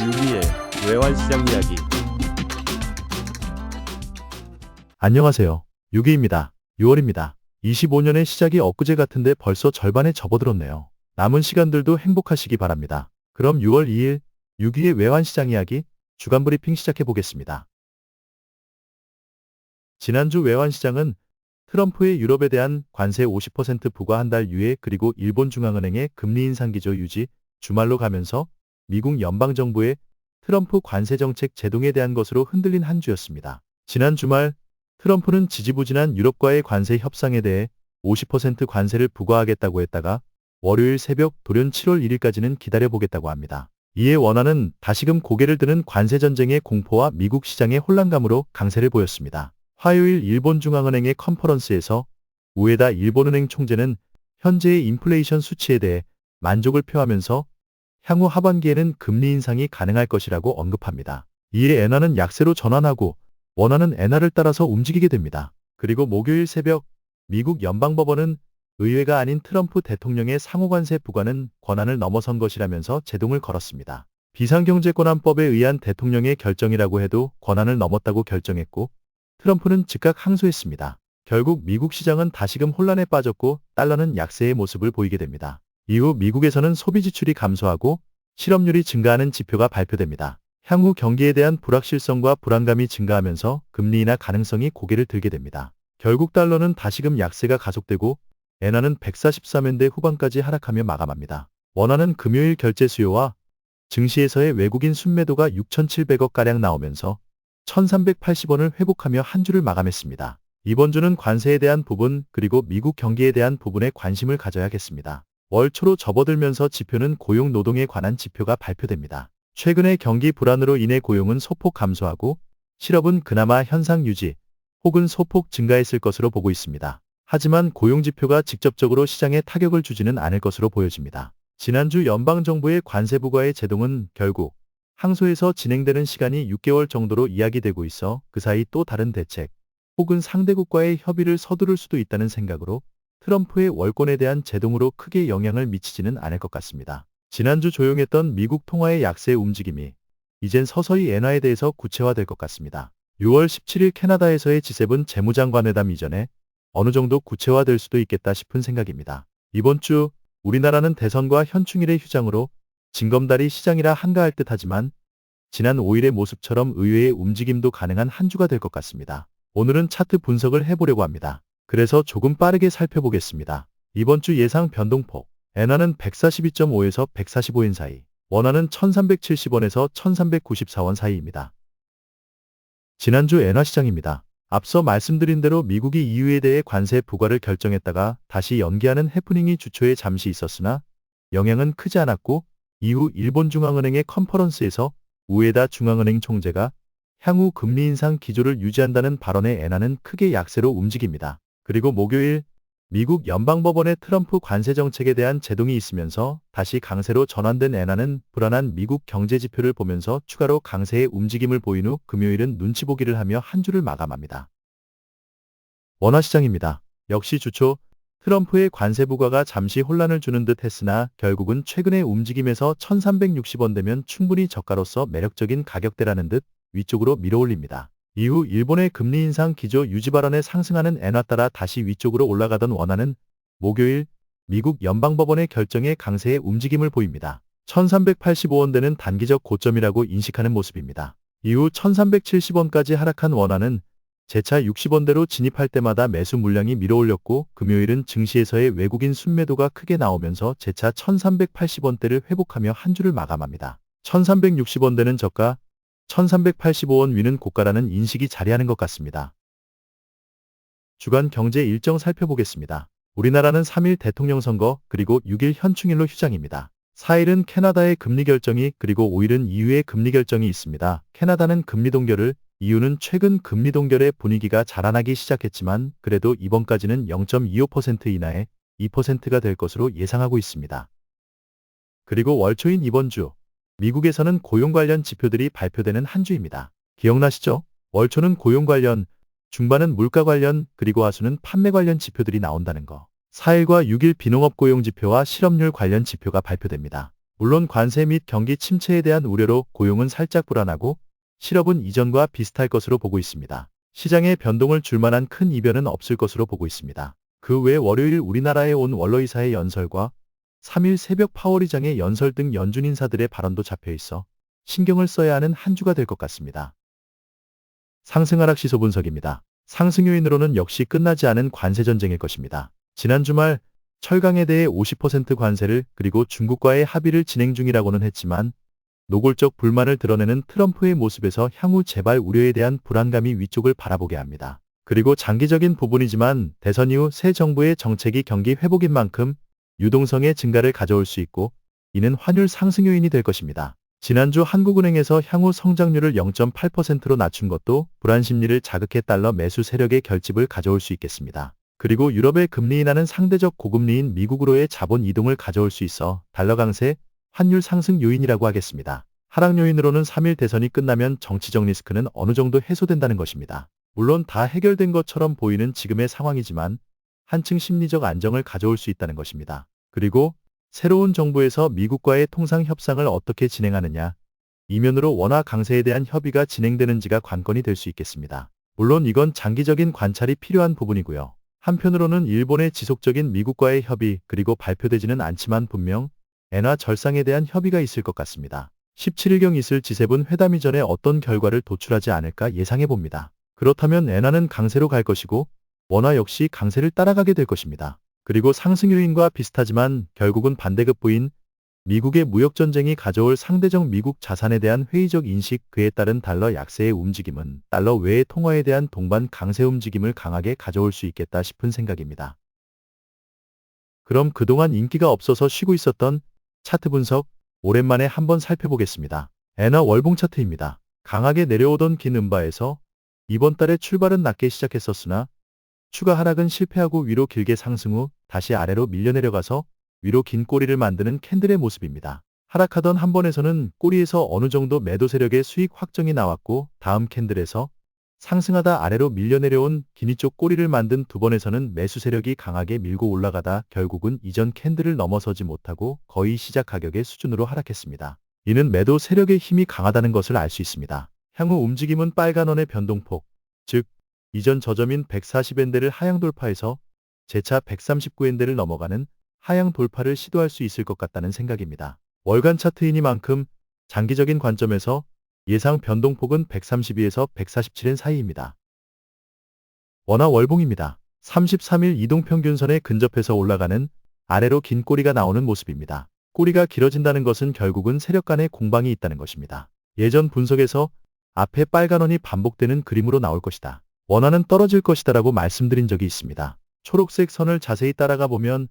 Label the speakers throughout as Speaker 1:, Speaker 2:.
Speaker 1: 유기의 외환시장 이야기.
Speaker 2: 안녕하세요. 유기입니다. 6월입니다. 25년의 시작이 엊그제 같은데 벌써 절반에 접어들었네요. 남은 시간들도 행복하시기 바랍니다. 그럼 6월 2일 유기의 외환시장 이야기 주간 브리핑 시작해 보겠습니다. 지난주 외환시장은 트럼프의 유럽에 대한 관세 50% 부과 한 달 유예 그리고 일본 중앙은행의 금리 인상 기조 유지 주말로 가면서 미국 연방정부의 트럼프 관세 정책 제동에 대한 것으로 흔들린 한 주였습니다. 지난 주말 트럼프는 지지부진한 유럽과의 관세 협상에 대해 50% 관세를 부과하겠다고 했다가 월요일 새벽 돌연 7월 1일까지는 기다려보겠다고 합니다. 이에 원화는 다시금 고개를 드는 관세 전쟁의 공포와 미국 시장의 혼란감으로 강세를 보였습니다. 화요일 일본 중앙은행의 컨퍼런스에서 우에다 일본은행 총재는 현재의 인플레이션 수치에 대해 만족을 표하면서 향후 하반기에는 금리 인상이 가능할 것이라고 언급합니다. 이에 엔화는 약세로 전환하고 원화는 엔화를 따라서 움직이게 됩니다. 그리고 목요일 새벽 미국 연방법원은 의회가 아닌 트럼프 대통령의 상호관세 부과는 권한을 넘어선 것이라면서 제동을 걸었습니다. 비상경제권한법에 의한 대통령의 결정이라고 해도 권한을 넘었다고 결정했고 트럼프는 즉각 항소했습니다. 결국 미국 시장은 다시금 혼란에 빠졌고 달러는 약세의 모습을 보이게 됩니다. 이후 미국에서는 소비 지출이 감소하고 실업률이 증가하는 지표가 발표됩니다. 향후 경기에 대한 불확실성과 불안감이 증가하면서 금리 인하 가능성이 고개를 들게 됩니다. 결국 달러는 다시금 약세가 가속되고 엔화는 143엔대 후반까지 하락하며 마감합니다. 원화는 금요일 결제 수요와 증시에서의 외국인 순매도가 6,700억가량 나오면서 1,380원을 회복하며 한 주를 마감했습니다. 이번 주는 관세에 대한 부분 그리고 미국 경기에 대한 부분에 관심을 가져야겠습니다. 월 초로 접어들면서 지표는 고용 노동에 관한 지표가 발표됩니다. 최근의 경기 불안으로 인해 고용은 소폭 감소하고 실업은 그나마 현상 유지 혹은 소폭 증가했을 것으로 보고 있습니다. 하지만 고용 지표가 직접적으로 시장에 타격을 주지는 않을 것으로 보여집니다. 지난주 연방정부의 관세 부과의 제동은 결국 항소에서 진행되는 시간이 6개월 정도로 이야기되고 있어 그 사이 또 다른 대책 혹은 상대국과의 협의를 서두를 수도 있다는 생각으로 트럼프의 월권에 대한 제동으로 크게 영향을 미치지는 않을 것 같습니다. 지난주 조용했던 미국 통화의 약세 움직임이 이젠 서서히 엔화에 대해서 구체화될 것 같습니다. 6월 17일 캐나다에서의 G7 재무장관회담 이전에 어느 정도 구체화될 수도 있겠다 싶은 생각입니다. 이번 주 우리나라는 대선과 현충일의 휴장으로 징검다리 시장이라 한가할 듯하지만 지난 5일의 모습처럼 의외의 움직임도 가능한 한 주가 될 것 같습니다. 오늘은 차트 분석을 해보려고 합니다. 그래서 조금 빠르게 살펴보겠습니다. 이번 주 예상 변동폭 엔화는 142.5에서 145엔 사이, 원화는 1370원에서 1394원 사이입니다. 지난주 엔화 시장입니다. 앞서 말씀드린 대로 미국이 EU에 대해 관세 부과를 결정했다가 다시 연기하는 해프닝이 주초에 잠시 있었으나 영향은 크지 않았고 이후 일본 중앙은행의 컨퍼런스에서 우에다 중앙은행 총재가 향후 금리 인상 기조를 유지한다는 발언에 엔화는 크게 약세로 움직입니다. 그리고 목요일 미국 연방법원의 트럼프 관세 정책에 대한 제동이 있으면서 다시 강세로 전환된 엔화는 불안한 미국 경제 지표를 보면서 추가로 강세의 움직임을 보인 후 금요일은 눈치 보기를 하며 한 주를 마감합니다. 원화 시장입니다. 역시 주초 트럼프의 관세 부과가 잠시 혼란을 주는 듯 했으나 결국은 최근의 움직임에서 1360원대면 충분히 저가로서 매력적인 가격대라는 듯 위쪽으로 밀어올립니다. 이후 일본의 금리 인상 기조 유지 발언에 상승하는 엔화 따라 다시 위쪽으로 올라가던 원화는 목요일 미국 연방법원의 결정에 강세의 움직임을 보입니다. 1385원대는 단기적 고점이라고 인식하는 모습입니다. 이후 1370원까지 하락한 원화는 재차 60원대로 진입할 때마다 매수 물량이 밀어올렸고 금요일은 증시에서의 외국인 순매도가 크게 나오면서 재차 1380원대를 회복하며 한 주를 마감합니다. 1360원대는 저가 1385원 위는 고가라는 인식이 자리하는 것 같습니다. 주간 경제 일정 살펴보겠습니다. 우리나라는 3일 대통령 선거 그리고 6일 현충일로 휴장입니다. 4일은 캐나다의 금리 결정이 그리고 5일은 EU의 금리 결정이 있습니다. 캐나다는 금리 동결을 EU는 최근 금리 동결의 분위기가 자라나기 시작했지만 그래도 이번까지는 0.25% 이하의 2%가 될 것으로 예상하고 있습니다. 그리고 월초인 이번 주 미국에서는 고용 관련 지표들이 발표되는 한 주입니다. 기억나시죠? 월초는 고용 관련 중반은 물가 관련 그리고 하수는 판매 관련 지표들이 나온다는 거. 4일과 6일 비농업 고용 지표와 실업률 관련 지표가 발표됩니다. 물론 관세 및 경기 침체에 대한 우려로 고용은 살짝 불안하고 실업은 이전과 비슷할 것으로 보고 있습니다. 시장의 변동을 줄 만한 큰 이변은 없을 것으로 보고 있습니다. 그 외 월요일 우리나라에 온 원로이사의 연설과 3일 새벽 파월의장의 연설 등 연준 인사들의 발언도 잡혀 있어 신경을 써야 하는 한 주가 될 것 같습니다. 상승 하락 시소 분석입니다. 상승 요인으로는 역시 끝나지 않은 관세 전쟁일 것입니다. 지난 주말 철강에 대해 50% 관세를 그리고 중국과의 합의를 진행 중이라고는 했지만 노골적 불만을 드러내는 트럼프의 모습에서 향후 재발 우려에 대한 불안감이 위쪽을 바라보게 합니다. 그리고 장기적인 부분이지만 대선 이후 새 정부의 정책이 경기 회복인 만큼 유동성의 증가를 가져올 수 있고 이는 환율 상승 요인이 될 것입니다. 지난주 한국은행에서 향후 성장률을 0.8%로 낮춘 것도 불안 심리를 자극해 달러 매수 세력의 결집을 가져올 수 있겠습니다. 그리고 유럽의 금리 인하는 상대적 고금리인 미국으로의 자본 이동을 가져올 수 있어 달러 강세, 환율 상승 요인이라고 하겠습니다. 하락 요인으로는 3일 대선이 끝나면 정치적 리스크는 어느 정도 해소된다는 것입니다. 물론 다 해결된 것처럼 보이는 지금의 상황이지만 한층 심리적 안정을 가져올 수 있다는 것입니다. 그리고 새로운 정부에서 미국과의 통상 협상을 어떻게 진행하느냐, 이면으로 원화 강세에 대한 협의가 진행되는지가 관건이 될 수 있겠습니다. 물론 이건 장기적인 관찰이 필요한 부분이고요. 한편으로는 일본의 지속적인 미국과의 협의 그리고 발표되지는 않지만 분명 엔화 절상에 대한 협의가 있을 것 같습니다. 17일경 있을 G7 회담 이전에 어떤 결과를 도출하지 않을까 예상해 봅니다. 그렇다면 엔화는 강세로 갈 것이고 원화 역시 강세를 따라가게 될 것입니다. 그리고 상승 요인과 비슷하지만 결국은 반대급부인 미국의 무역전쟁이 가져올 상대적 미국 자산에 대한 회의적 인식 그에 따른 달러 약세의 움직임은 달러 외의 통화에 대한 동반 강세 움직임을 강하게 가져올 수 있겠다 싶은 생각입니다. 그럼 그동안 인기가 없어서 쉬고 있었던 차트 분석 오랜만에 한번 살펴보겠습니다. 엔화 월봉 차트입니다. 강하게 내려오던 긴 음바에서 이번 달에 출발은 낮게 시작했었으나 추가 하락은 실패하고 위로 길게 상승 후 다시 아래로 밀려 내려가서 위로 긴 꼬리를 만드는 캔들의 모습입니다. 하락하던 한 번에서는 꼬리에서 어느 정도 매도 세력의 수익 확정이 나왔고 다음 캔들에서 상승하다 아래로 밀려 내려온 긴 이쪽 꼬리를 만든 두 번에서는 매수 세력이 강하게 밀고 올라가다 결국은 이전 캔들을 넘어서지 못하고 거의 시작 가격의 수준으로 하락했습니다. 이는 매도 세력의 힘이 강하다는 것을 알 수 있습니다. 향후 움직임은 빨간 원의 변동폭, 즉 이전 저점인 140엔대를 하향 돌파해서 재차 139엔대를 넘어가는 하향 돌파를 시도할 수 있을 것 같다는 생각입니다. 월간 차트이니만큼 장기적인 관점에서 예상 변동폭은 132에서 147엔 사이입니다. 원화 월봉입니다. 33일 이동평균선에 근접해서 올라가는 아래로 긴 꼬리가 나오는 모습입니다. 꼬리가 길어진다는 것은 결국은 세력 간의 공방이 있다는 것입니다. 예전 분석에서 앞에 빨간 원이 반복되는 그림으로 나올 것이다. 원화는 떨어질 것이다라고 말씀드린 적이 있습니다. 초록색 선을 자세히 따라가 보면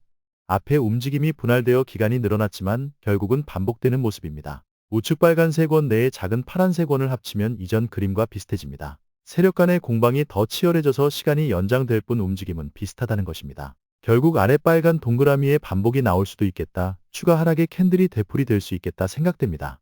Speaker 2: 앞에 움직임이 분할되어 기간이 늘어났지만 결국은 반복되는 모습입니다. 우측 빨간색 원 내에 작은 파란색 원을 합치면 이전 그림과 비슷해집니다. 세력 간의 공방이 더 치열해져서 시간이 연장될 뿐 움직임은 비슷하다는 것입니다. 결국 아래 빨간 동그라미의 반복이 나올 수도 있겠다. 추가 하락의 캔들이 되풀이 될 수 있겠다 생각됩니다.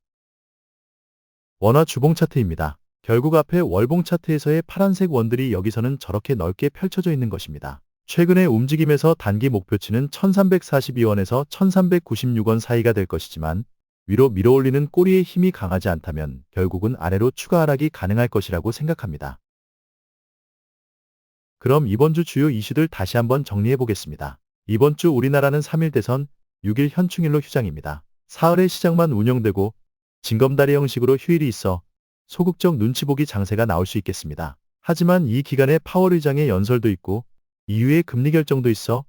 Speaker 2: 원화 주봉 차트입니다. 결국 앞에 월봉 차트에서의 파란색 원들이 여기서는 저렇게 넓게 펼쳐져 있는 것입니다. 최근의 움직임에서 단기 목표치는 1342원에서 1396원 사이가 될 것이지만 위로 밀어올리는 꼬리의 힘이 강하지 않다면 결국은 아래로 추가 하락이 가능할 것이라고 생각합니다. 그럼 이번 주 주요 이슈들 다시 한번 정리해 보겠습니다. 이번 주 우리나라는 3일 대선, 6일 현충일로 휴장입니다. 사흘의 시장만 운영되고 징검다리 형식으로 휴일이 있어 소극적 눈치보기 장세가 나올 수 있겠습니다. 하지만 이 기간에 파월 의장의 연설도 있고 이후에 금리 결정도 있어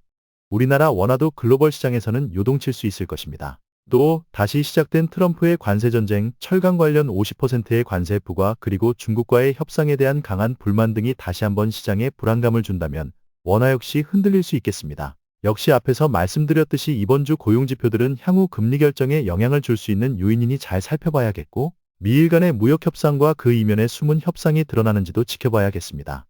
Speaker 2: 우리나라 원화도 글로벌 시장에서는 요동칠 수 있을 것입니다. 또 다시 시작된 트럼프의 관세 전쟁, 철강 관련 50%의 관세 부과 그리고 중국과의 협상에 대한 강한 불만 등이 다시 한번 시장에 불안감을 준다면 원화 역시 흔들릴 수 있겠습니다. 역시 앞에서 말씀드렸듯이 이번 주 고용지표들은 향후 금리 결정에 영향을 줄 수 있는 요인이니 잘 살펴봐야겠고 미일 간의 무역 협상과 그 이면에 숨은 협상이 드러나는지도 지켜봐야겠습니다.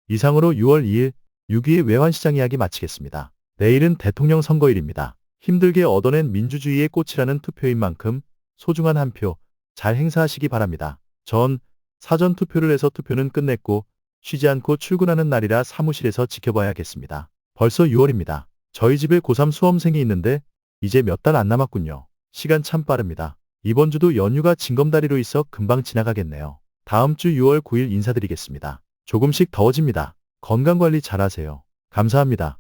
Speaker 2: 이상으로 6월 2일 6.2의 외환시장 이야기 마치겠습니다. 내일은 대통령 선거일입니다. 힘들게 얻어낸 민주주의의 꽃이라는 투표인 만큼 소중한 한 표 잘 행사하시기 바랍니다. 전 사전 투표를 해서 투표는 끝냈고 쉬지 않고 출근하는 날이라 사무실에서 지켜봐야겠습니다. 벌써 6월입니다. 저희 집에 고3 수험생이 있는데 이제 몇 달 안 남았군요. 시간 참 빠릅니다. 이번 주도 연휴가 징검다리로 있어 금방 지나가겠네요. 다음 주 6월 9일 인사드리겠습니다. 조금씩 더워집니다. 건강관리 잘하세요. 감사합니다.